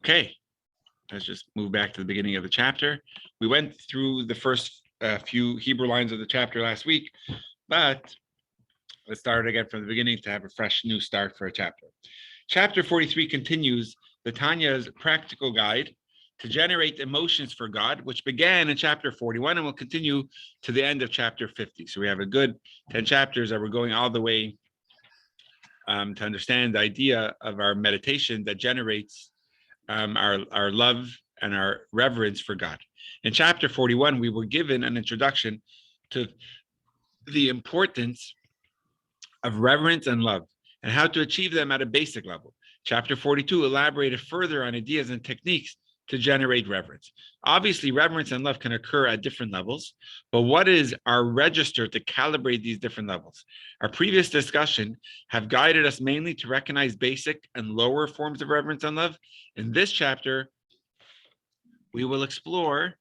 Okay, let's just move back to the beginning of the chapter. We went through the first few Hebrew lines of the chapter last week, but let's start again from the beginning to have a fresh new start for a chapter. Chapter 43 continues the Tanya's practical guide to generate emotions for God, which began in chapter 41 and will continue to the end of chapter 50. So we have a good 10 chapters that we're going all the way to understand the idea of our meditation that generates our love and our reverence for God. In chapter 41, we were given an introduction to the importance of reverence and love and how to achieve them at a basic level. Chapter 42 elaborated further on ideas and techniques to generate reverence. Obviously, reverence and love can occur at different levels, but what is our register to calibrate these different levels? Our previous discussion have guided us mainly to recognize basic and lower forms of reverence and love. In this chapter, we will explore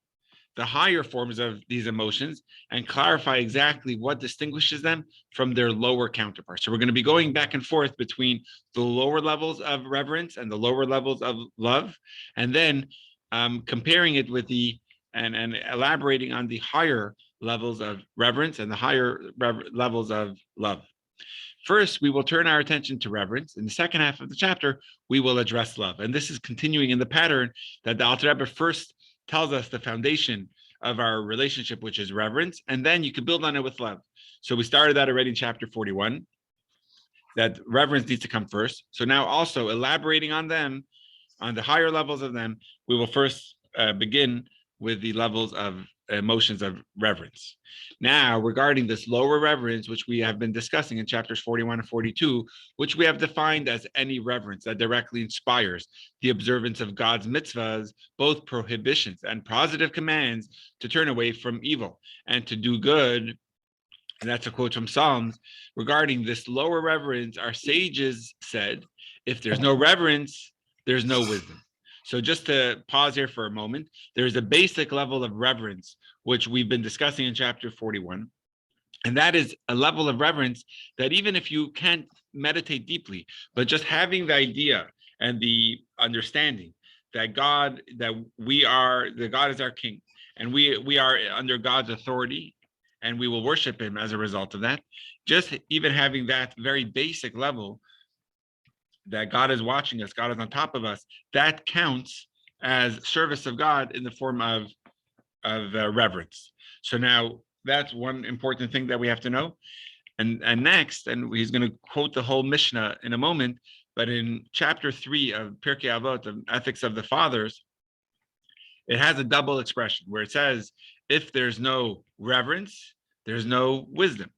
the higher forms of these emotions and clarify exactly what distinguishes them from their lower counterparts. So we're going to be going back and forth between the lower levels of reverence and the lower levels of love, and then comparing it with and elaborating on the higher levels of reverence and the higher levels of love. First, we will turn our attention to reverence. In the second half of the chapter, we will address love. And this is continuing in the pattern that the Alter Rebbe first tells us the foundation of our relationship, which is reverence, and then you can build on it with love. So we started that already in chapter 41, that reverence needs to come first. So now also elaborating on them, on the higher levels of them, we will first begin with the levels of emotions of reverence. Now, regarding this lower reverence, which we have been discussing in chapters 41 and 42, which we have defined as any reverence that directly inspires the observance of God's mitzvahs, both prohibitions and positive commands to turn away from evil and to do good. And that's a quote from Psalms. Regarding this lower reverence, our sages said, if there's no reverence, there's no wisdom. So just to pause here for a moment, there's a basic level of reverence, which we've been discussing in chapter 41. And that is a level of reverence that even if you can't meditate deeply, but just having the idea and the understanding that God is our king, and we are under God's authority, and we will worship him as a result of that. Just even having that very basic level that God is watching us, God is on top of us, that counts as service of God in the form of reverence. So now that's one important thing that we have to know. And next, and he's going to quote the whole Mishnah in a moment, but in chapter 3 of Pirkei Avot, of Ethics of the Fathers, it has a double expression where it says, if there's no reverence, there's no wisdom.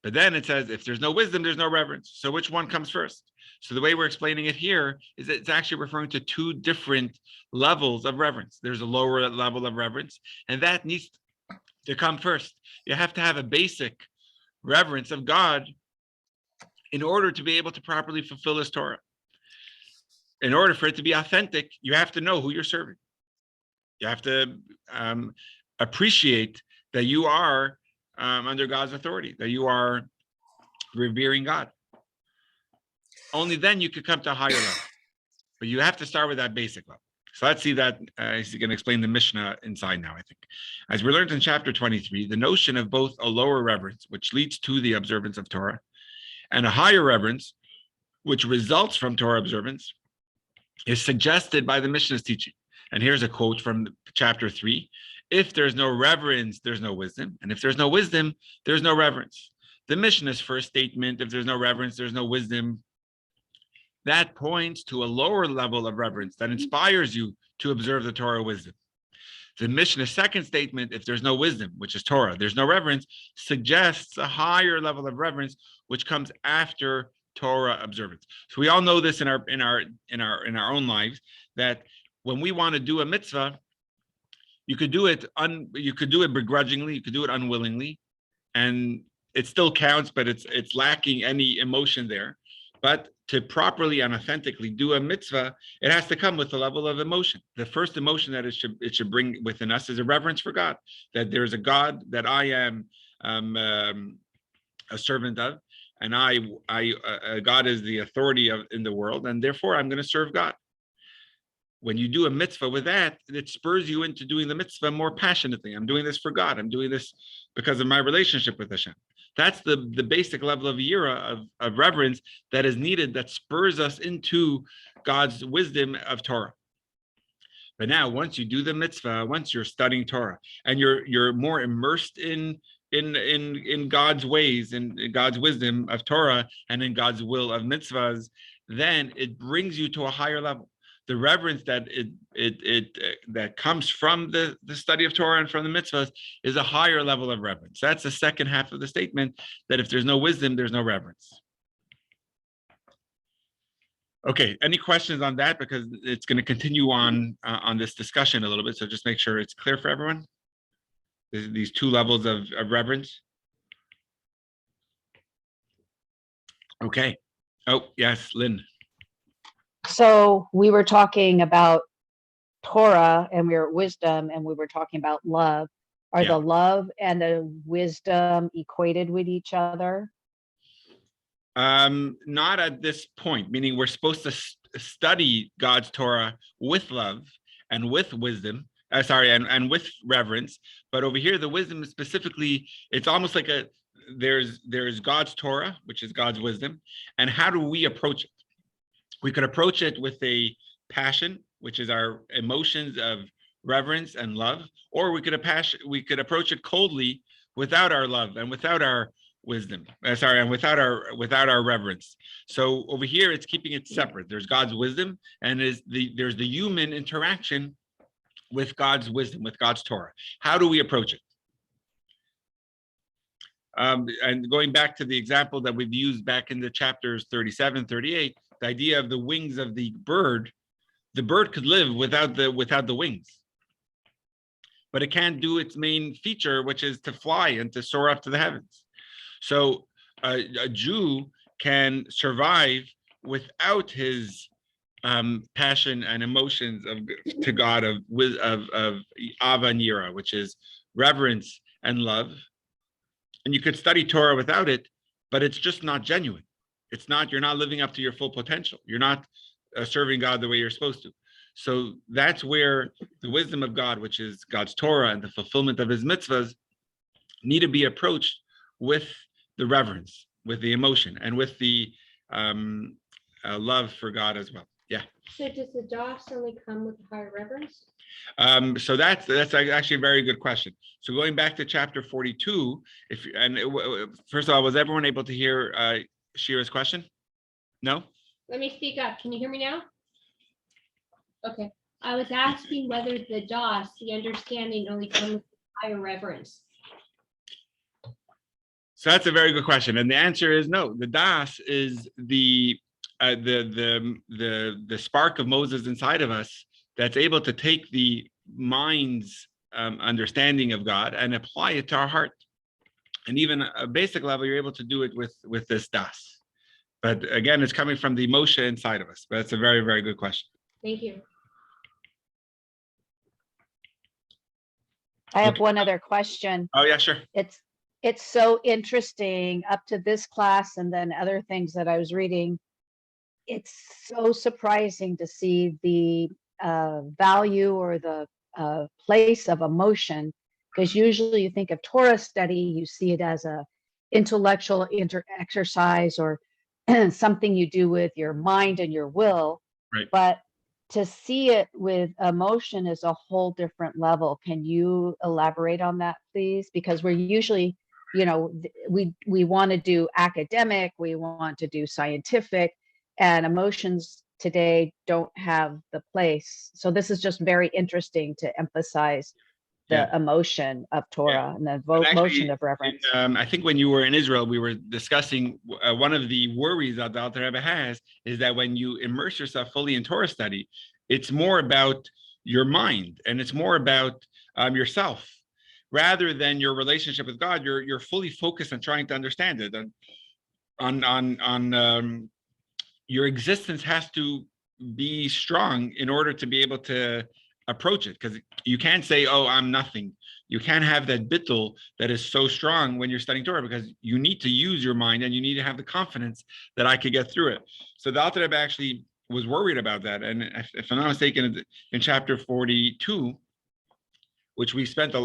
But then it says, if there's no wisdom, there's no reverence. So which one comes first? So the way we're explaining it here is that it's actually referring to two different levels of reverence. There's a lower level of reverence, and that needs to come first. You have to have a basic reverence of God in order to be able to properly fulfill his Torah. In order for it to be authentic, you have to know who you're serving. You have to appreciate that you are under God's authority, that you are revering God. Only then you could come to a higher level. But you have to start with that basic level. So let's see that he's going to explain the Mishnah inside now, I think. As we learned in chapter 23, the notion of both a lower reverence, which leads to the observance of Torah, and a higher reverence, which results from Torah observance, is suggested by the Mishnah's teaching. And here's a quote from chapter 3. If there's no reverence, there's no wisdom. And if there's no wisdom, there's no reverence. The Mishnah's first statement, if there's no reverence, there's no wisdom, that points to a lower level of reverence that inspires you to observe the Torah wisdom. The Mishnah's second statement, if there's no wisdom, which is Torah, there's no reverence, suggests a higher level of reverence, which comes after Torah observance. So we all know this in our own lives, that when we want to do a mitzvah, you could do it begrudgingly, you could do it unwillingly, and it still counts, but it's lacking any emotion there. But to properly and authentically do a mitzvah, it has to come with a level of emotion. The first emotion that it should bring within us is a reverence for God, that there's a God that I am a servant of, and God is the authority in the world, and therefore I'm going to serve God. when you do a mitzvah with that, it spurs you into doing the mitzvah more passionately. I'm doing this for God. I'm doing this because of my relationship with Hashem. That's the basic level of yira, of reverence that is needed, that spurs us into God's wisdom of Torah. But now, once you do the mitzvah, once you're studying Torah and you're more immersed in God's ways and God's wisdom of Torah and in God's will of mitzvahs, then it brings you to a higher level. The reverence that that comes from the study of Torah and from the mitzvahs is a higher level of reverence. That's the second half of the statement, that if there's no wisdom, there's no reverence. Okay, any questions on that? Because it's going to continue on this discussion a little bit, so just make sure it's clear for everyone. These two levels of reverence. Okay. Oh, yes, Lynn. So we were talking about Torah and we were at wisdom and we were talking about love. Are the love and the wisdom equated with each other? Not at this point, meaning we're supposed to study God's Torah with love and with wisdom, and with reverence. But over here, the wisdom is specifically, it's almost like there's God's Torah, which is God's wisdom. And how do we approach it? We could approach it with a passion, which is our emotions of reverence and love, or we could approach it coldly without our love and without our wisdom. And without our reverence. So over here, it's keeping it separate. There's God's wisdom, and there's the human interaction with God's wisdom, with God's Torah. How do we approach it? And going back to the example that we've used back in the chapters 37, 38, the idea of the wings of the bird could live without the wings, but it can't do its main feature, which is to fly and to soar up to the heavens. So a Jew can survive without his passion and emotions to God of Ava and Yira, which is reverence and love. And you could study Torah without it, but it's just not genuine. You're not living up to your full potential. You're not serving God the way you're supposed to. So that's where the wisdom of God, which is God's Torah and the fulfillment of his mitzvahs, need to be approached with the reverence, with the emotion, and with the love for God as well. Yeah. So does the DOS only come with higher reverence? So that's actually a very good question. So going back to chapter 42, first of all, was everyone able to hear Shira's question? No? Let me speak up. Can you hear me now? Okay. I was asking whether the DOS, the understanding, only comes with higher reverence. So that's a very good question, and the answer is no. The das is the spark of Moses inside of us that's able to take the mind's understanding of God and apply it to our heart. And even a basic level, you're able to do it with this das. But again, it's coming from the emotion inside of us. But it's a very, very good question. Thank you. I have one other question. Oh yeah, sure. It's so interesting up to this class and then other things that I was reading. It's so surprising to see the value or the place of emotion, because usually you think of Torah study, you see it as a intellectual exercise or something you do with your mind and your will. Right. But to see it with emotion is a whole different level. Can you elaborate on that, please? Because we're usually, we want to do academic, we want to do scientific, and emotions today don't have the place. So this is just very interesting to emphasize the emotion of Torah and the emotion of reverence. I think when you were in Israel, we were discussing one of the worries that the Alter Rebbe has is that when you immerse yourself fully in Torah study, it's more about your mind and it's more about yourself rather than your relationship with God. You're fully focused on trying to understand it. On your existence has to be strong in order to be able to approach it, because you can't say, oh, I'm nothing. You can't have that bittul that is so strong when you're studying Torah, because you need to use your mind and you need to have the confidence that I could get through it. So the Alter Rebbe actually was worried about that. And if I'm not mistaken, in chapter 42, which we spent,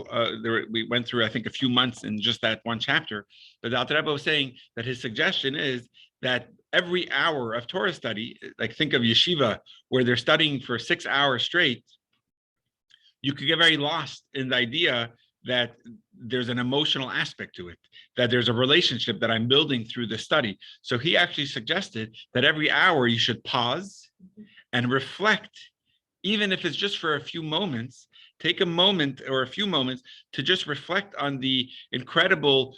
we went through, I think, a few months in just that one chapter. But the Alter Rebbe was saying that his suggestion is that every hour of Torah study, like think of yeshiva, where they're studying for 6 hours straight, you could get very lost in the idea that there's an emotional aspect to it, that there's a relationship that I'm building through the study. So he actually suggested that every hour you should pause and reflect, even if it's just for a few moments. Take a moment or a few moments to just reflect on the incredible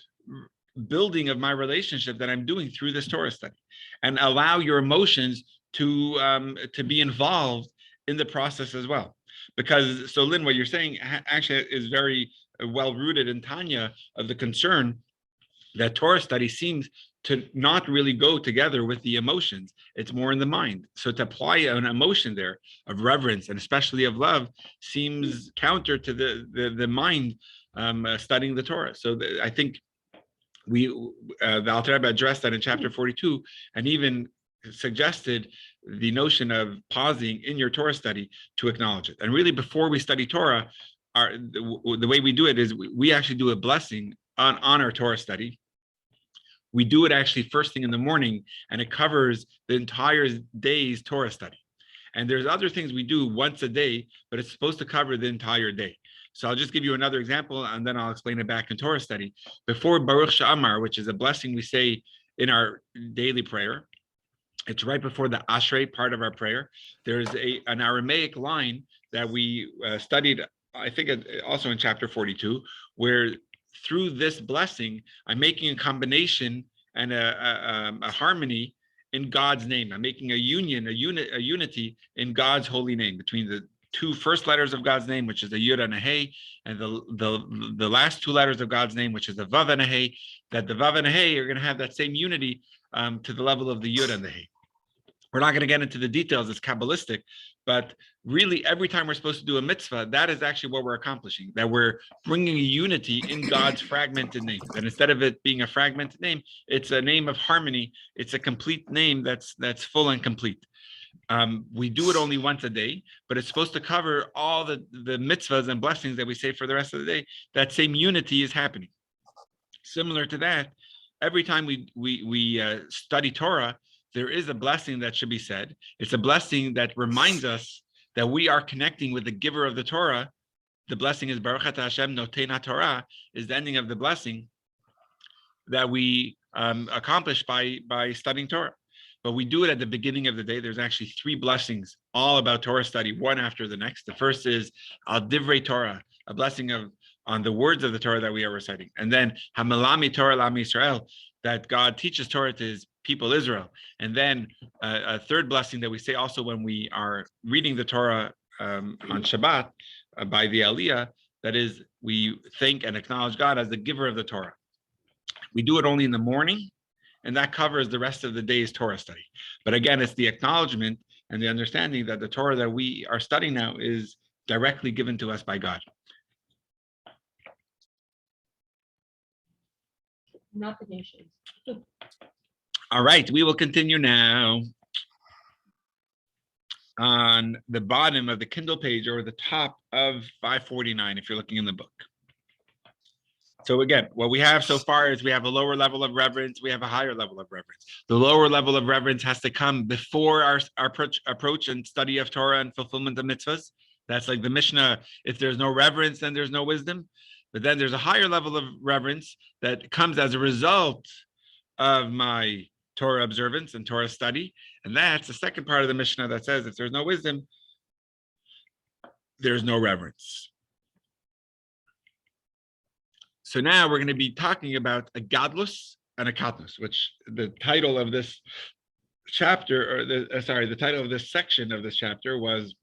building of my relationship that I'm doing through this Torah study, and allow your emotions to be involved in the process as well. Because, so Lynn, what you're saying actually is very well rooted in Tanya, of the concern that Torah study seems to not really go together with the emotions. It's more in the mind. So to apply an emotion there of reverence and especially of love seems counter to the mind studying the Torah. So I think the Alter Rebbe addressed that in chapter 42, and even suggested the notion of pausing in your Torah study to acknowledge it. And really, before we study Torah, the way we do it is we actually do a blessing on our Torah study. We do it actually first thing in the morning, and it covers the entire day's Torah study. And there's other things we do once a day, but it's supposed to cover the entire day. So I'll just give you another example, and then I'll explain it back in Torah study. Before Baruch She'amar, which is a blessing we say in our daily prayer, it's right before the Ashrei part of our prayer. There's an Aramaic line that we studied, I think also in chapter 42, where through this blessing, I'm making a combination and a harmony in God's name. I'm making a union, a unity in God's holy name between the two first letters of God's name, which is the Yud and a Hey, and the last two letters of God's name, which is the Vav and a Hey. That the Vav and a Hey are going to have that same unity to the level of the Yud and the Hey. We're not going to get into the details, it's Kabbalistic, but really every time we're supposed to do a mitzvah, that is actually what we're accomplishing, that we're bringing a unity in God's fragmented name. And instead of it being a fragmented name, it's a name of harmony. It's a complete name that's full and complete. We do it only once a day, but it's supposed to cover all the mitzvahs and blessings that we say for the rest of the day. That same unity is happening. Similar to that, every time we study Torah, there is a blessing that should be said. It's a blessing that reminds us that we are connecting with the giver of the Torah. The blessing is Baruch Atah Hashem Noten HaTorah, is the ending of the blessing that we accomplish by studying Torah. But we do it at the beginning of the day. There's actually 3 blessings, all about Torah study, one after the next. The first is Al Divrei Torah, a blessing on the words of the Torah that we are reciting. And then Hamelami Torah Lam Yisrael, that God teaches Torah to his people Israel. And then a third blessing that we say also when we are reading the Torah on Shabbat by the Aliyah, that is, we thank and acknowledge God as the giver of the Torah. We do it only in the morning, and that covers the rest of the day's Torah study. But again, it's the acknowledgement and the understanding that the Torah that we are studying now is directly given to us by God. Not the nations. All right, we will continue now on the bottom of the Kindle page, or the top of 549 if you're looking in the book. So again, what we have so far is we have a lower level of reverence, we have a higher level of reverence. The lower level of reverence has to come before our approach and study of Torah and fulfillment of mitzvahs. That's like the Mishnah, if there's no reverence, then there's no wisdom. But then there's a higher level of reverence that comes as a result of my Torah observance and Torah study. And that's the second part of the Mishnah that says if there's no wisdom, there's no reverence. So now we're going to be talking about a gadlus and a katnus, which the title of this chapter, or the title of this section of this chapter was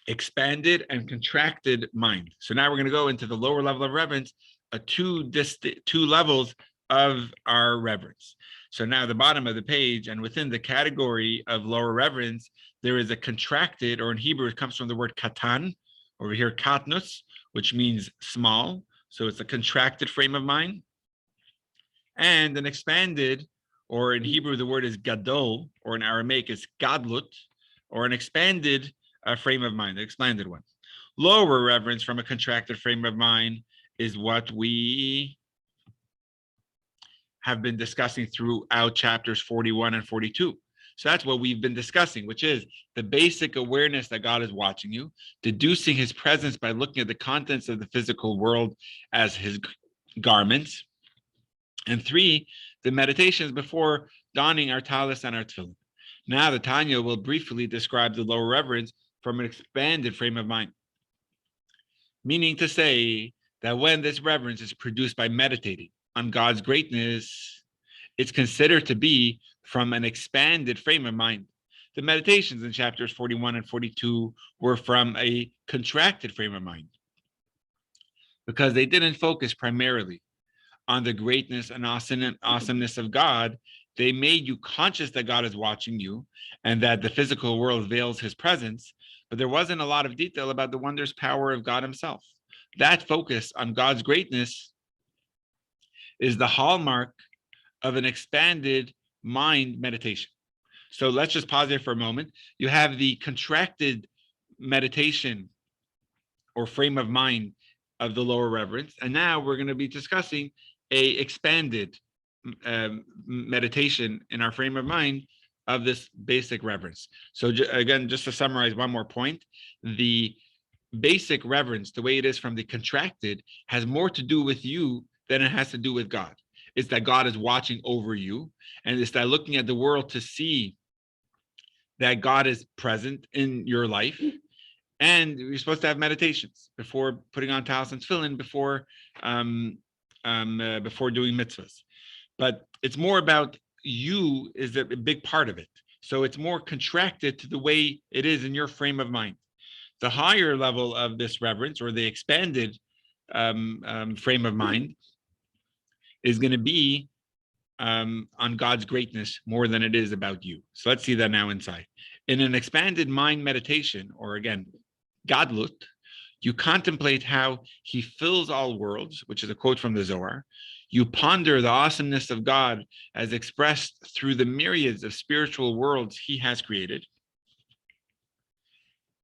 expanded and contracted mind. So now we're going to go into the lower level of reverence, two levels of our reverence. So now the bottom of the page, and within the category of lower reverence, there is a contracted, or in Hebrew, it comes from the word katan, over here katnus, which means small. So it's a contracted frame of mind. And an expanded, or in Hebrew, the word is gadol, or in Aramaic is gadlut, or an expanded frame of mind, the expanded one. Lower reverence from a contracted frame of mind is what we have been discussing throughout chapters 41 and 42. So that's what we've been discussing, which is the basic awareness that God is watching you, deducing his presence by looking at the contents of the physical world as his garments. And 3, the meditations before donning our talis and our tefillin. Now the Tanya will briefly describe the lower reverence from an expanded frame of mind. Meaning to say that when this reverence is produced by meditating on God's greatness, it's considered to be from an expanded frame of mind. The meditations in chapters 41 and 42 were from a contracted frame of mind because they didn't focus primarily on the greatness and awesomeness of God. They made you conscious that God is watching you and that the physical world veils his presence, but there wasn't a lot of detail about the wondrous power of God himself. That focus on God's greatness is the hallmark of an expanded mind meditation. So let's just pause there for a moment. You have the contracted meditation or frame of mind of the lower reverence, and now we're going to be discussing a expanded meditation in our frame of mind of this basic reverence. So again, just to summarize one more point, the basic reverence, the way it is from the contracted, has more to do with you than it has to do with God. It's that God is watching over you, and it's that looking at the world to see that God is present in your life. And you're supposed to have meditations before putting on talis and tefillin, before doing mitzvahs. But it's more about you is a big part of it. So it's more contracted to the way it is in your frame of mind. The higher level of this reverence, or the expanded frame of mind, is going to be on God's greatness more than it is about you. So let's see that now inside. In an expanded mind meditation, or again, Gadlut, you contemplate how he fills all worlds, which is a quote from the Zohar. You ponder the awesomeness of God as expressed through the myriads of spiritual worlds he has created.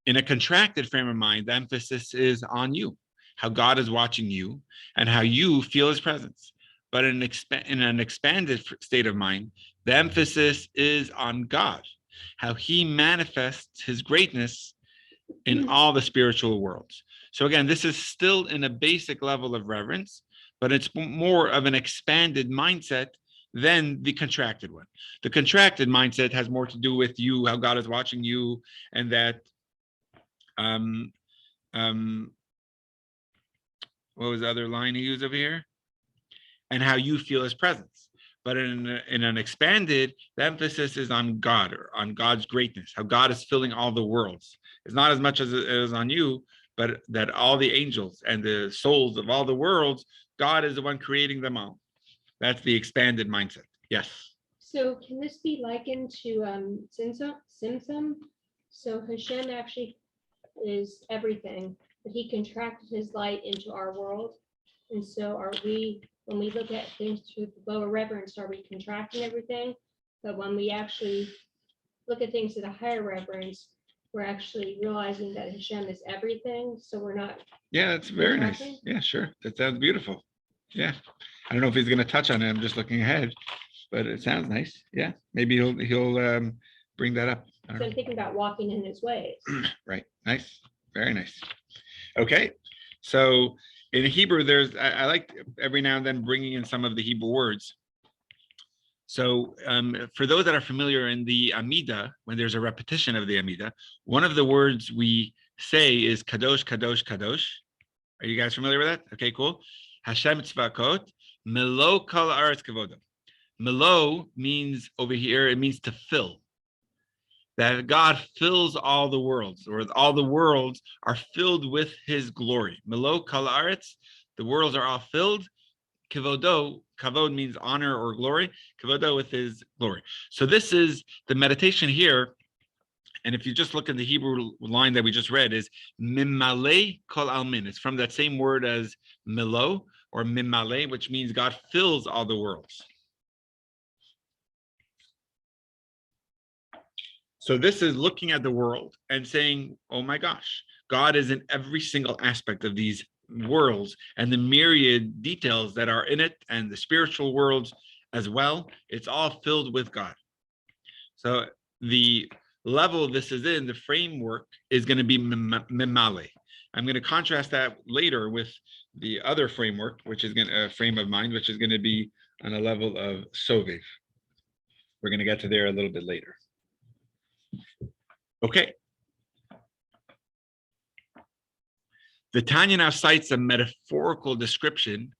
In a contracted frame of mind, the emphasis is on you, how God is watching you, and how you feel his presence. But in an expanded state of mind, the emphasis is on God, how he manifests his greatness in all the spiritual worlds. So again, this is still in a basic level of reverence, but it's more of an expanded mindset than the contracted one. The contracted mindset has more to do with you, how God is watching you, and that what was the other line he used over here? And how you feel his presence. But in an expanded, the emphasis is on God, or on God's greatness, how God is filling all the worlds. It's not as much as it is on you, but that all the angels and the souls of all the worlds, God is the one creating them all. That's the expanded mindset. Yes. So can this be likened to Simsum? So Hashem actually is everything, but he contracted his light into our world. And so are we, when we look at things through the lower reverence, are we contracting everything? But when we actually look at things at a higher reverence, we're actually realizing that Hashem is everything. So we're not. Yeah, that's very nice. Yeah, sure. That sounds beautiful. Yeah. I don't know if he's going to touch on it. I'm just looking ahead, but it sounds nice. Yeah. Maybe he'll bring that up. So I'm thinking about walking in his ways. Right. Nice. Very nice. Okay. So in Hebrew, I like every now and then bringing in some of the Hebrew words. So for those that are familiar in the Amida, when there's a repetition of the Amida, one of the words we say is Kadosh, Kadosh, Kadosh. Are you guys familiar with that? Okay, cool. Hashem tzvakot, melo kol haaretz kavodo. Melo means over here, it means to fill. That God fills all the worlds, or all the worlds are filled with his glory. Melo kol haaretz, the worlds are all filled. Kivodo, kavod means honor or glory. Kivodo with his glory. So this is the meditation here. And if you just look at the Hebrew line that we just read, is mimale kol almin. It's from that same word as milo or mimale, which means God fills all the worlds. So this is looking at the world and saying, oh my gosh, God is in every single aspect of these worlds and the myriad details that are in it, and the spiritual worlds as well. It's all filled with God. So the level this is in, the framework, is going to be memale. I'm going to contrast that later with the other framework, which is going to frame of mind, which is going to be on a level of sovev. We're going to get to there a little bit later. Okay. The Tanya now cites a metaphorical description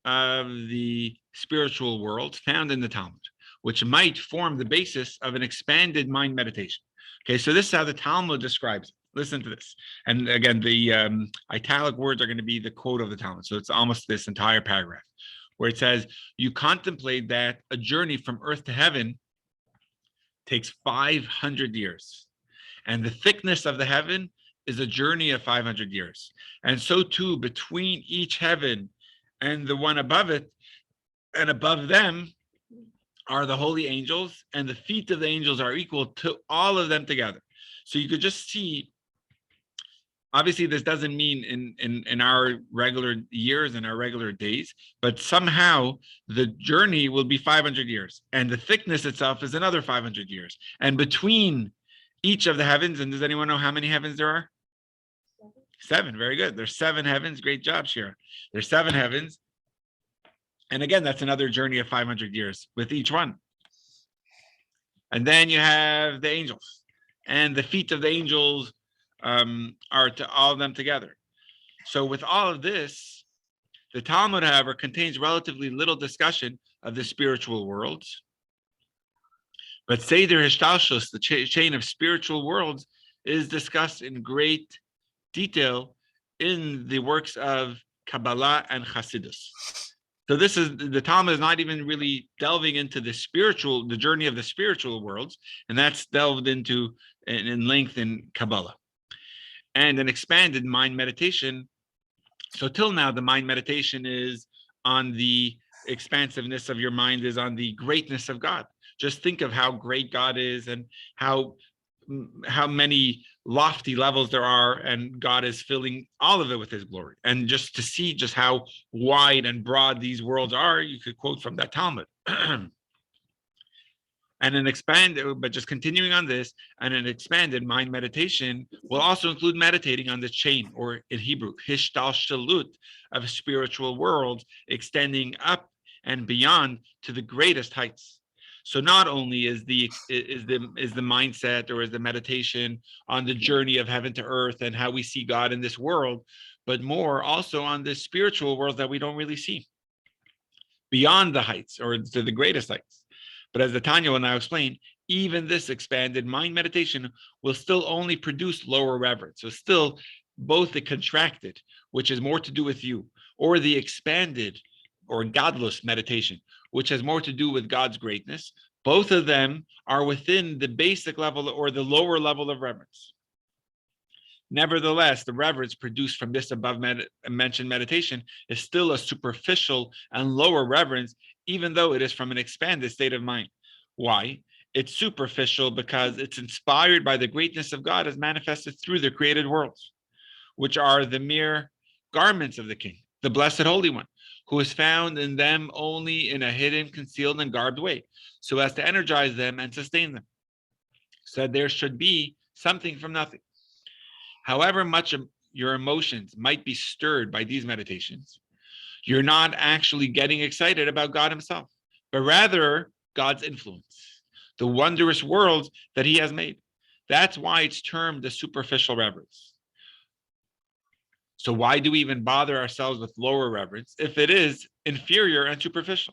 of the spiritual world found in the Talmud, which might form the basis of an expanded mind meditation. Okay, so this is how the Talmud describes it. Listen to this. And again, the italic words are going to be the quote of the Talmud. So it's almost this entire paragraph where it says, you contemplate that a journey from earth to heaven takes 500 years. And the thickness of the heaven is a journey of 500 years. And so too, between each heaven and the one above it, and above them are the holy angels, and the feet of the angels are equal to all of them together. So you could just see, obviously this doesn't mean in our regular years and our regular days, but somehow the journey will be 500 years, and the thickness itself is another 500 years. And between each of the heavens, and does anyone know how many heavens there are? Seven. Very good. There's 7 heavens. Great job, Shira. There's 7 heavens. And again, that's another journey of 500 years with each one. And then you have the angels, and the feet of the angels are to all of them together. So with all of this, the Talmud, however, contains relatively little discussion of the spiritual worlds. But Seder Hishtalshus, the chain of spiritual worlds, is discussed in great detail in the works of Kabbalah and Hasidus. So this is, the Talmud is not even really delving into the journey of the spiritual worlds, and that's delved into in length in Kabbalah. And an expanded mind meditation. So till now, the mind meditation is on the expansiveness of your mind, is on the greatness of God. Just think of how great God is and how many lofty levels there are, and God is filling all of it with his glory. And just to see just how wide and broad these worlds are, you could quote from that Talmud. And an but just continuing on this, and an expanded mind meditation will also include meditating on the chain, or in Hebrew, hishtalshalut, of spiritual worlds, extending up and beyond to the greatest heights. So not only is the mindset, or is the meditation on the journey of heaven to earth and how we see God in this world, but more also on the spiritual world that we don't really see, beyond the heights, or to the greatest heights. But as the Tanya will now explain, even this expanded mind meditation will still only produce lower reverence. So still both the contracted, which is more to do with you, or the expanded or godless meditation, which has more to do with God's greatness, both of them are within the basic level or the lower level of reverence. Nevertheless, the reverence produced from this above mentioned meditation is still a superficial and lower reverence, even though it is from an expanded state of mind. Why? It's superficial because it's inspired by the greatness of God as manifested through the created worlds, which are the mere garments of the King, the Blessed Holy One, who is found in them only in a hidden, concealed, and garbed way, so as to energize them and sustain them. So there should be something from nothing. However much of your emotions might be stirred by these meditations, you're not actually getting excited about God himself, but rather God's influence, the wondrous worlds that he has made. That's why it's termed a superficial reverence. So why do we even bother ourselves with lower reverence if it is inferior and superficial?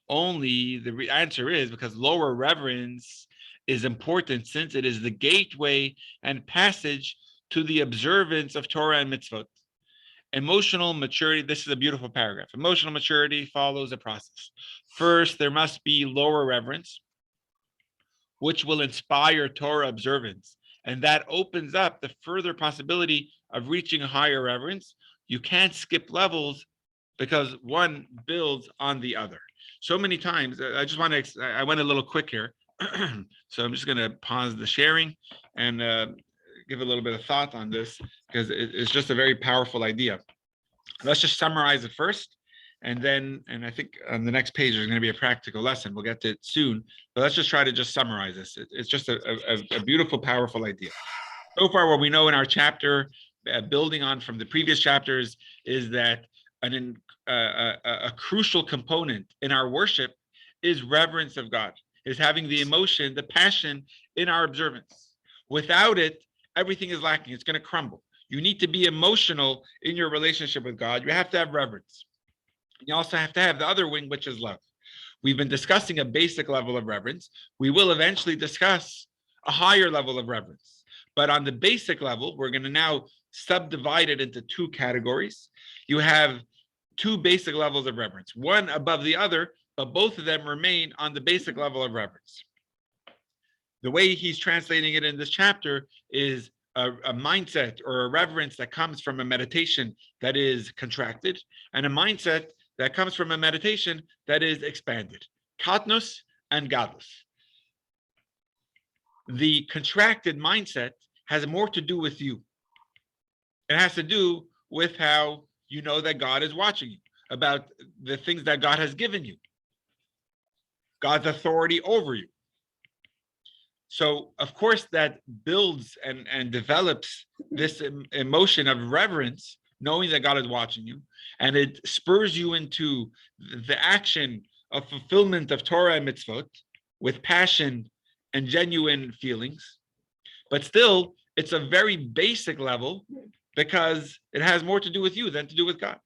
Only the answer is because lower reverence is important, since it is the gateway and passage to the observance of Torah and mitzvot. Emotional maturity, this is a beautiful paragraph. Emotional maturity follows a process. First, there must be lower reverence, which will inspire Torah observance. And that opens up the further possibility of reaching a higher reverence. You can't skip levels because one builds on the other. So many times, I went a little quick here, So I'm just going to pause the sharing and give a little bit of thought on this, because it's just a very powerful idea. Let's just summarize it first. And then, and I think on the next page, there's going to be a practical lesson. We'll get to it soon, but let's just try to just summarize this. It's just a beautiful, powerful idea. So far, what we know in our chapter, building on from the previous chapters, is that a crucial component in our worship is reverence of God, is having the emotion, the passion in our observance. Without it, everything is lacking. It's going to crumble. You need to be emotional in your relationship with God. You have to have reverence. You also have to have the other wing, which is love. We've been discussing a basic level of reverence. We will eventually discuss a higher level of reverence. But on the basic level, we're going to now subdivide it into two categories. You have two basic levels of reverence, one above the other, but both of them remain on the basic level of reverence. The way he's translating it in this chapter is a mindset or a reverence that comes from a meditation that is contracted, and a mindset that comes from a meditation that is expanded. Katnos and gadlus. The contracted mindset has more to do with you. It has to do with how you know that God is watching you, about the things that God has given you, God's authority over you. So, of course, that builds and develops this emotion of reverence, knowing that God is watching you, and it spurs you into the action of fulfillment of Torah and mitzvot with passion and genuine feelings. But still, it's a very basic level because it has more to do with you than to do with God.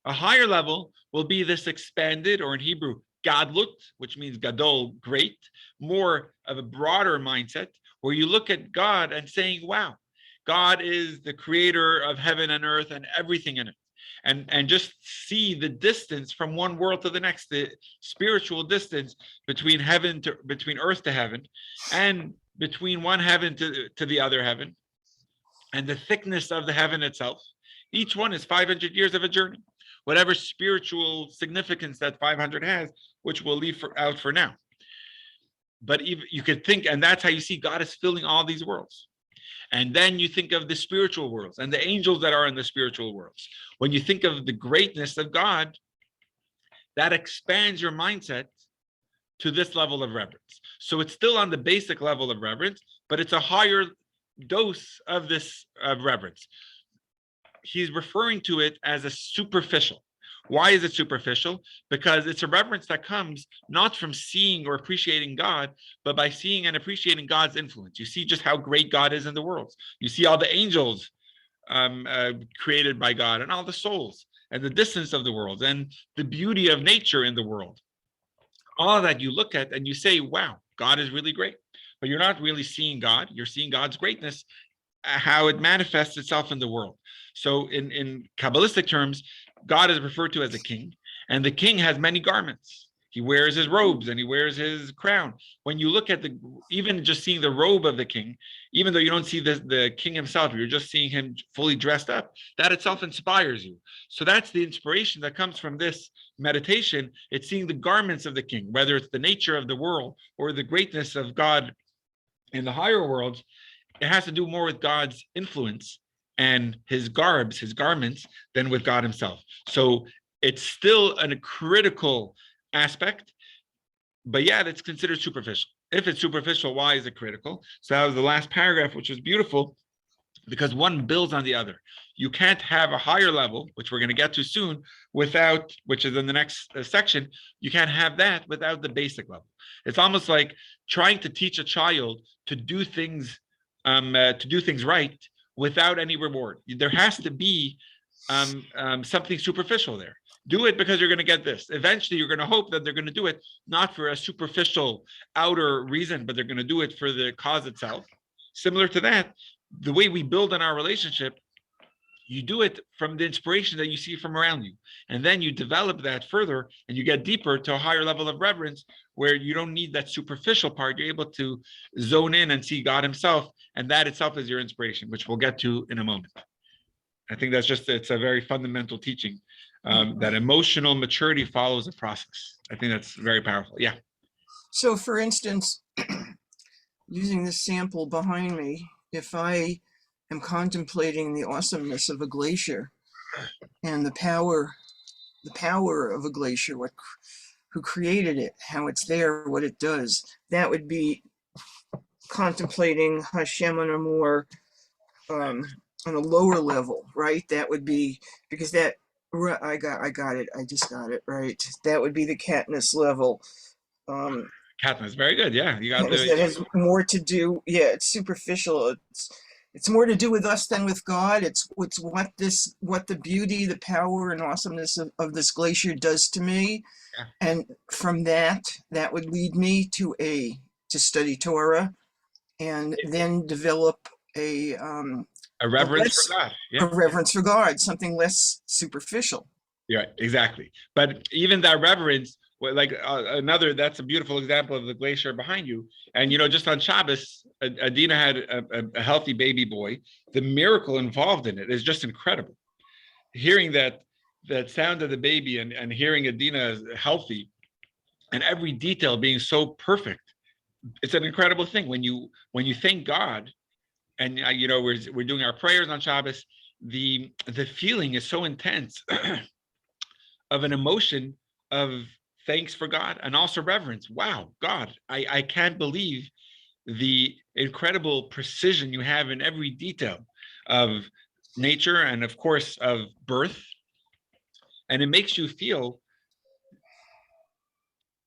A higher level will be this expanded, or in Hebrew, gadlut, which means gadol, great, more of a broader mindset, where you look at God and saying, wow, God is the creator of heaven and earth and everything in it. And just see the distance from one world to the next, the spiritual distance between between earth to heaven, and between one heaven to the other heaven, and the thickness of the heaven itself. Each one is 500 years of a journey, whatever spiritual significance that 500 has, which we'll leave out for now. But even, you could think, and that's how you see God is filling all these worlds. And then you think of the spiritual worlds and the angels that are in the spiritual worlds. When you think of the greatness of God, that expands your mindset to this level of reverence. So it's still on the basic level of reverence, but it's a higher dose of this reverence. He's referring to it as a superficial. Why is it superficial? Because it's a reverence that comes not from seeing or appreciating God, but by seeing and appreciating God's influence. You see just how great God is in the world. You see all the angels created by God, and all the souls, and the distance of the world, and the beauty of nature in the world. All of that you look at and you say, wow, God is really great. But you're not really seeing God. You're seeing God's greatness, how it manifests itself in the world. So in Kabbalistic terms, God is referred to as a king, and the king has many garments. He wears his robes and he wears his crown. When you look at even just seeing the robe of the king, even though you don't see the king himself, you're just seeing him fully dressed up, that itself inspires you. So that's the inspiration that comes from this meditation. It's seeing the garments of the king, whether it's the nature of the world or the greatness of God in the higher worlds. It has to do more with God's influence and his garments, than with God himself. So it's still a critical aspect, but yeah, that's considered superficial. If it's superficial, why is it critical? So that was the last paragraph, which was beautiful, because one builds on the other. You can't have a higher level, which we're going to get to soon, without, which is in the next section, you can't have that without the basic level. It's almost like trying to teach a child to do things right without any reward. There has to be something superficial there. Do it because you're going to get this. Eventually, you're going to hope that they're going to do it not for a superficial outer reason, but they're going to do it for the cause itself. Similar to that, the way we build on our relationship, you do it from the inspiration that you see from around you. And then you develop that further and you get deeper to a higher level of reverence where you don't need that superficial part. You're able to zone in and see God himself. And that itself is your inspiration, which we'll get to in a moment. I think it's a very fundamental teaching, that emotional maturity follows a process. I think that's very powerful. Yeah. So for instance, using this sample behind me, if I am contemplating the awesomeness of a glacier and the power of a glacier, who created it, how it's there, what it does, that would be contemplating Hashem on a more on a lower level, right? That would be, because that, I got it, I just got it right. That would be the Katniss level. Katniss, very good. Yeah, you got That has more to do, yeah, it's superficial. It's more to do with us than with God. It's what the beauty, the power and awesomeness of this glacier does to me. Yeah. And from that would lead me to study Torah and then develop a reverence for God. Yeah. A reverence for God, something less superficial. Yeah, exactly. But even that reverence, like that's a beautiful example of the glacier behind you. And, just on Shabbos, Adina had a healthy baby boy. The miracle involved in it is just incredible. Hearing that sound of the baby and hearing Adina healthy and every detail being so perfect, it's an incredible thing. When you thank God, and we're doing our prayers on Shabbos, the feeling is so intense of an emotion of thanks for God and also reverence. Wow, God, I can't believe the incredible precision you have in every detail of nature and of course of birth. And it makes you feel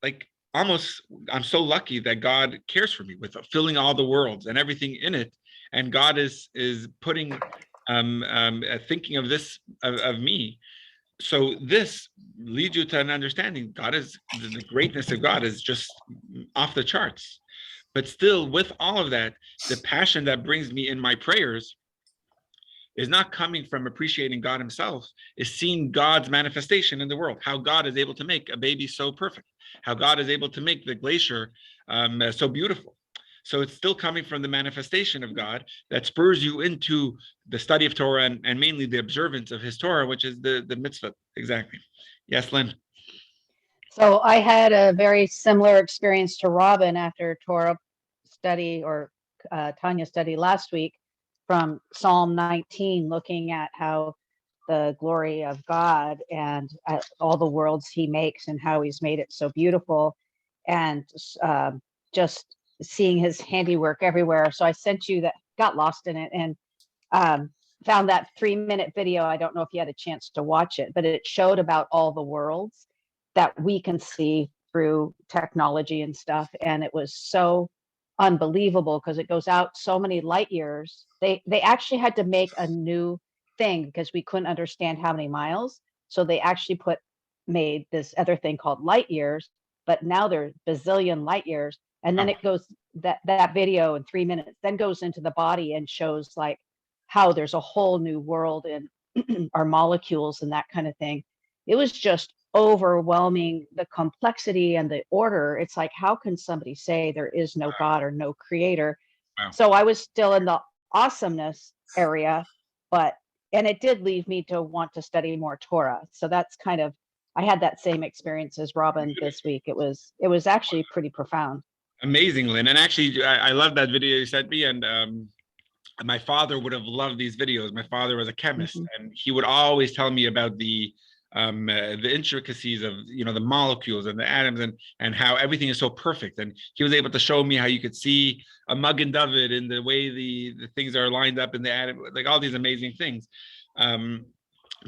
like almost, I'm so lucky that God cares for me with filling all the worlds and everything in it. And God is putting thinking of this of me. So this leads you to an understanding God is, the greatness of God is just off the charts. But still, with all of that, the passion that brings me in my prayers is not coming from appreciating God himself, is seeing God's manifestation in the world, how God is able to make a baby so perfect, how God is able to make the glacier so beautiful. So it's still coming from the manifestation of God that spurs you into the study of Torah and mainly the observance of his Torah, which is the mitzvah. Exactly. Yes, Lynn. So I had a very similar experience to Robin after Torah study or Tanya study last week from Psalm 19, looking at how the glory of God and all the worlds he makes and how he's made it so beautiful, and just seeing his handiwork everywhere. So I sent you that, got lost in it, and found that 3-minute video. I don't know if you had a chance to watch it, but it showed about all the worlds that we can see through technology and stuff. And it was so unbelievable because it goes out so many light years. They actually had to make a new thing because we couldn't understand how many miles. So they actually made this other thing called light years, but now they're bazillion light years. And then it goes, that video in 3 minutes then goes into the body and shows like how there's a whole new world in our molecules and that kind of thing. It was just overwhelming, the complexity and the order. It's like, how can somebody say there is no God or no creator? Wow. So I was still in the awesomeness area, and it did leave me to want to study more Torah. So that's kind of, I had that same experience as Robin this week. It was actually pretty profound. Amazing, Lynn. And actually, I love that video you sent me. And my father would have loved these videos. My father was a chemist, and he would always tell me about the intricacies of the molecules and the atoms and how everything is so perfect. And he was able to show me how you could see a Magen David in the way the things are lined up in the atom, like all these amazing things.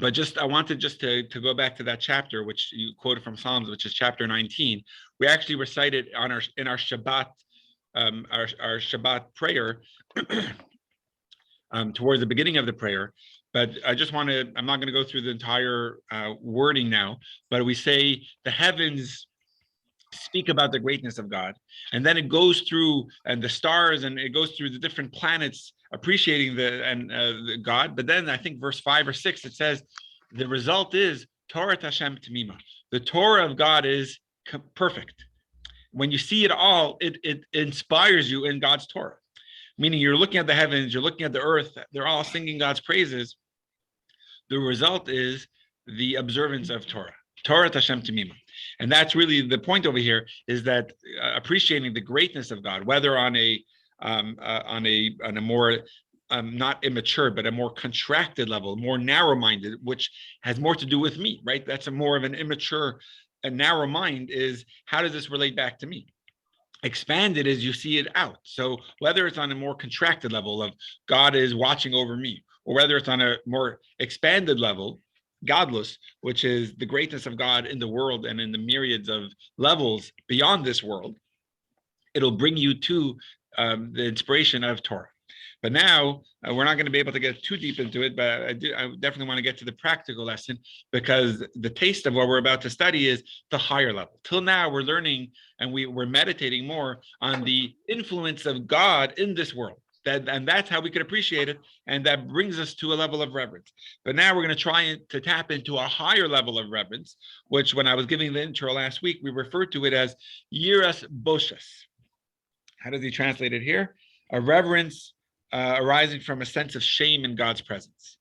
But I wanted to go back to that chapter which you quoted from Psalms, which is chapter 19. We actually recited in our Shabbat our Shabbat prayer towards the beginning of the prayer. But I'm not going to go through the entire wording now, but we say the heavens speak about the greatness of God. And then it goes through and the stars, and it goes through the different planets appreciating the God. But then I think verse 5 or 6, it says, the result is Torah Hashem Tamima. The Torah of God is perfect. When you see it all, it inspires you in God's Torah. Meaning you're looking at the heavens, you're looking at the earth, they're all singing God's praises. The result is the observance of Torah. Torah Hashem Tamima. And that's really the point over here, is that appreciating the greatness of God, whether on a more not immature, but a more contracted level, more narrow-minded, which has more to do with me, right? That's a more of an immature, a narrow mind is, how does this relate back to me? Expanded is you see it out. So whether it's on a more contracted level of God is watching over me, or whether it's on a more expanded level, godless, which is the greatness of God in the world and in the myriads of levels beyond this world, it'll bring you to the inspiration of Torah. But now we're not going to be able to get too deep into it, but I definitely want to get to the practical lesson, because the taste of what we're about to study is the higher level. Till now, we're learning and we're meditating more on the influence of God in this world. And that's how we could appreciate it. And that brings us to a level of reverence. But now we're going to try to tap into a higher level of reverence, which when I was giving the intro last week, we referred to it as yiras boshes. How does he translate it here? A reverence arising from a sense of shame in God's presence.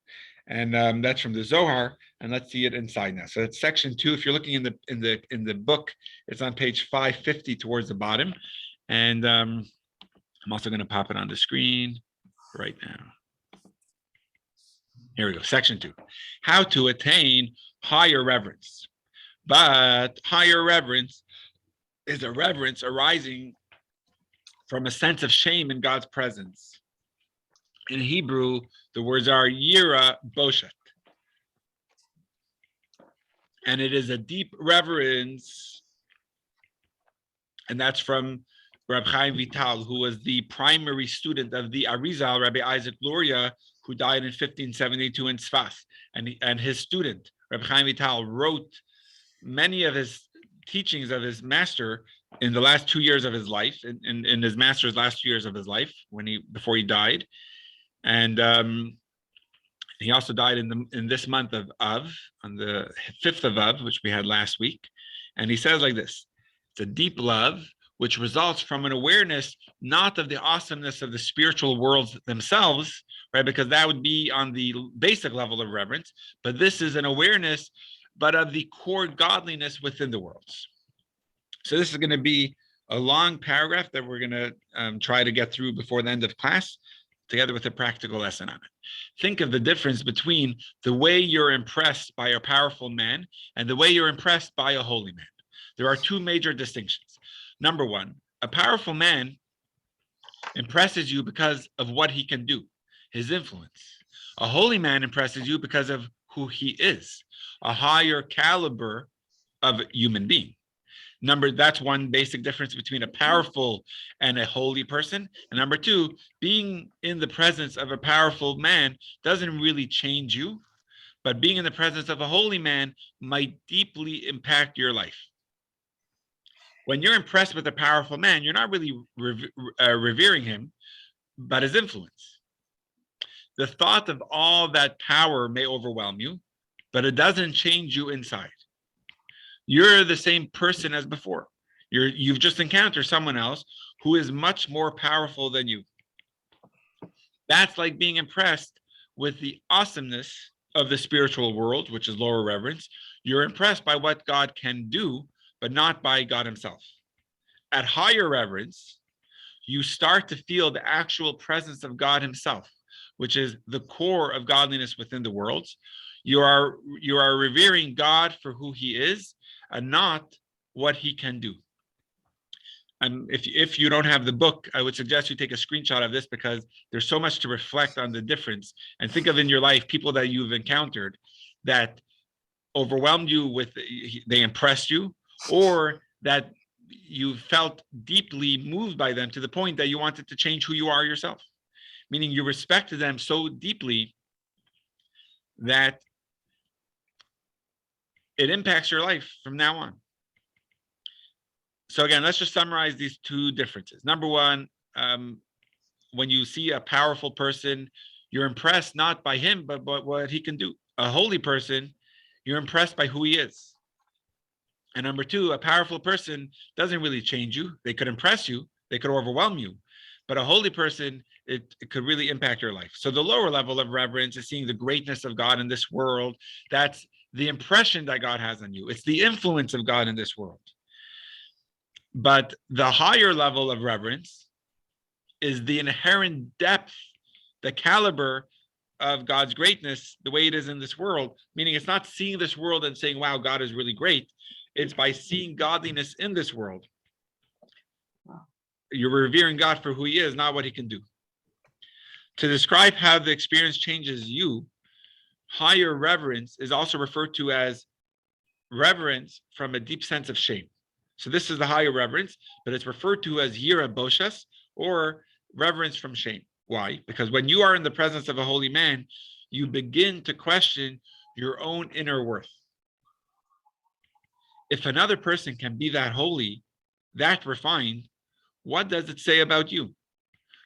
And that's from the Zohar. And let's see it inside now. So it's section 2. If you're looking in the book, it's on page 550 towards the bottom. And I'm also going to pop it on the screen right now. Here we go. Section 2. How to attain higher reverence. But higher reverence is a reverence arising from a sense of shame in God's presence. In Hebrew, the words are yira boshet. And it is a deep reverence. And that's from Reb Chaim Vital, who was the primary student of the Arizal, Rabbi Isaac Luria, who died in 1572 in Sfas. And his student, Reb Chaim Vital, wrote many of his teachings of his master in the last 2 years of his life, in his master's last 2 years of his life, before he died. And he also died in this month of Av, on the 5th of Av, which we had last week. And he says like this: it's a deep love which results from an awareness not of the awesomeness of the spiritual worlds themselves, right? Because that would be on the basic level of reverence, but this is an awareness, but of the core godliness within the worlds. So this is going to be a long paragraph that we're going to try to get through before the end of class, together with a practical lesson on it. Think of the difference between the way you're impressed by a powerful man and the way you're impressed by a holy man. There are two major distinctions. Number one, a powerful man impresses you because of what he can do, his influence. A holy man impresses you because of who he is, a higher caliber of human being. That's one basic difference between a powerful and a holy person. And number two, being in the presence of a powerful man doesn't really change you, but being in the presence of a holy man might deeply impact your life. When you're impressed with a powerful man, you're not really revering him, but his influence. The thought of all that power may overwhelm you, but it doesn't change you inside. You're the same person as before. You've just encountered someone else who is much more powerful than you. That's like being impressed with the awesomeness of the spiritual world, which is lower reverence. You're impressed by what God can do, but not by God himself. At higher reverence, you start to feel the actual presence of God himself, which is the core of godliness within the worlds. You are revering God for who he is and not what he can do. And if you don't have the book, I would suggest you take a screenshot of this, because there's so much to reflect on the difference. And think of in your life people that you've encountered that overwhelmed you with, they impressed you, or that you felt deeply moved by them to the point that you wanted to change who you are yourself. Meaning you respected them so deeply that it impacts your life from now on. So again, let's just summarize these two differences. Number one, when you see a powerful person, you're impressed not by him, but what he can do. A holy person, you're impressed by who he is. And number two, a powerful person doesn't really change you. They could impress you, they could overwhelm you, but a holy person, it could really impact your life. So the lower level of reverence is seeing the greatness of God in this world. That's the impression that God has on you. It's the influence of God in this world. But the higher level of reverence is the inherent depth, the caliber of God's greatness, the way it is in this world, meaning it's not seeing this world and saying, wow, God is really great. It's by seeing godliness in this world. You're revering God for who he is, not what he can do. To describe how the experience changes you, higher reverence is also referred to as reverence from a deep sense of shame. So this is the higher reverence, but it's referred to as yira boshas, or reverence from shame. Why? Because when you are in the presence of a holy man, you begin to question your own inner worth. If another person can be that holy, that refined, what does it say about you?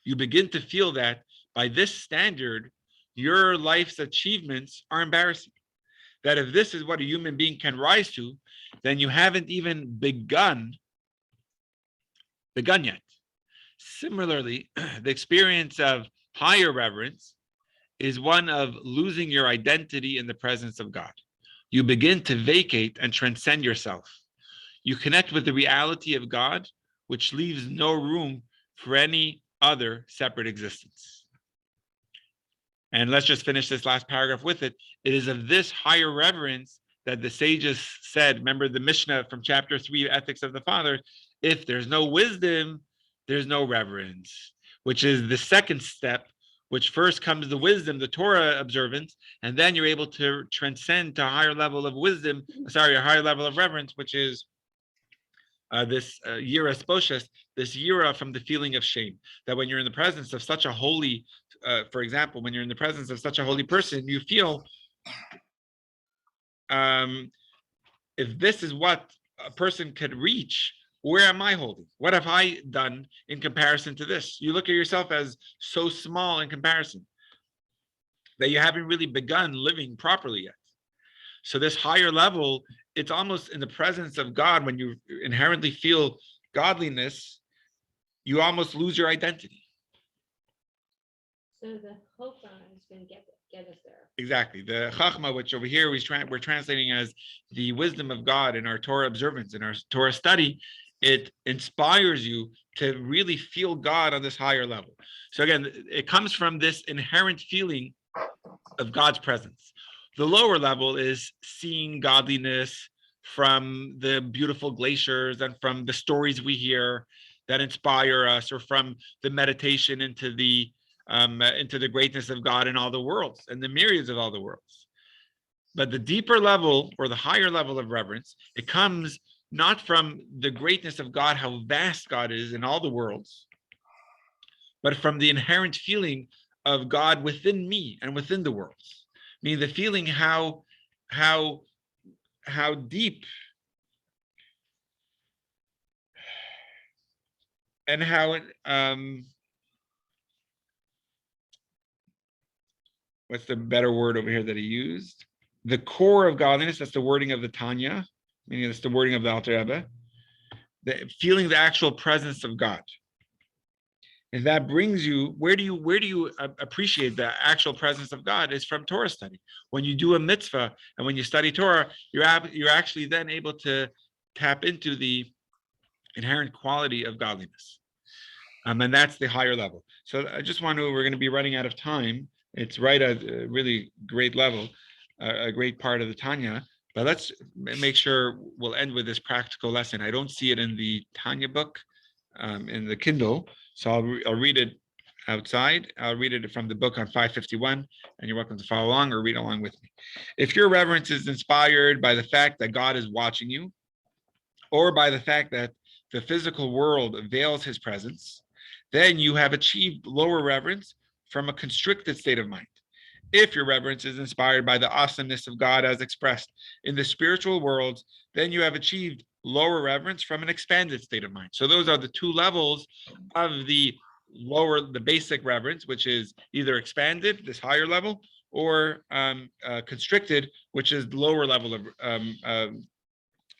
You begin to feel that by this standard, your life's achievements are embarrassing. That if this is what a human being can rise to, then you haven't even begun yet. Similarly, the experience of higher reverence is one of losing your identity in the presence of God. You begin to vacate and transcend yourself. You connect with the reality of God, which leaves no room for any other separate existence. And let's just finish this last paragraph with it. It is of this higher reverence that the sages said, remember the Mishnah from chapter 3, Ethics of the Father, if there's no wisdom, there's no reverence, which is the second step, which first comes the wisdom, the Torah observance, and then you're able to transcend to a higher level of wisdom, a higher level of reverence, which is this yira sposhas, this yira from the feeling of shame. That when you're in the presence of such a holy, for example, when you're in the presence of such a holy person, you feel, if this is what a person could reach, where am I holding? What have I done in comparison to this? You look at yourself as so small in comparison that you haven't really begun living properly yet. So this higher level, it's almost in the presence of God. When you inherently feel godliness, you almost lose your identity. So the chokmah is going to get us there. Exactly. The chachma, which over here we're translating as the wisdom of God in our Torah observance, in our Torah study, it inspires you to really feel God on this higher level. So again, it comes from this inherent feeling of God's presence. The lower level is seeing godliness from the beautiful glaciers and from the stories we hear that inspire us, or from the meditation into the greatness of God in all the worlds and the myriads of all the worlds. But the deeper level, or the higher level of reverence, it comes not from the greatness of God, how vast God is in all the worlds, but from the inherent feeling of God within me and within the worlds. I mean, the feeling how deep and how what's the better word over here that he used? The core of godliness, that's the wording of the Tanya, meaning that's the wording of the Alter Rebbe, feeling the actual presence of God. And that brings you, where do you appreciate the actual presence of God? Is from Torah study. When you do a mitzvah and when you study Torah, you're actually then able to tap into the inherent quality of godliness. And that's the higher level. So I just we're going to be running out of time. It's right at a really great level, a great part of the Tanya. But let's make sure we'll end with this practical lesson. I don't see it in the Tanya book, in the Kindle. So I'll read it outside. I'll read it from the book on 551, and you're welcome to follow along or read along with me. If your reverence is inspired by the fact that God is watching you, or by the fact that the physical world veils his presence, then you have achieved lower reverence from a constricted state of mind. If your reverence is inspired by the awesomeness of God as expressed in the spiritual worlds, then you have achieved lower reverence from an expanded state of mind. So those are the two levels of the basic reverence, which is either expanded, this higher level, or constricted, which is the lower level of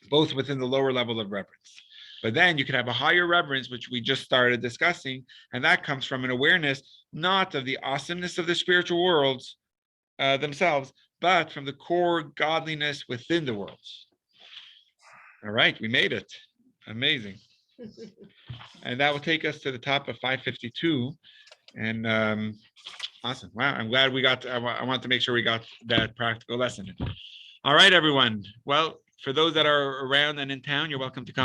both within the lower level of reverence. But then you can have a higher reverence, which we just started discussing, and that comes from an awareness not of the awesomeness of the spiritual worlds themselves, but from the core godliness within the worlds. All right, we made it. Amazing. And that will take us to the top of 552. And awesome. Wow, I'm glad we got, I want to make sure we got that practical lesson. All right, everyone. Well, for those that are around and in town, you're welcome to come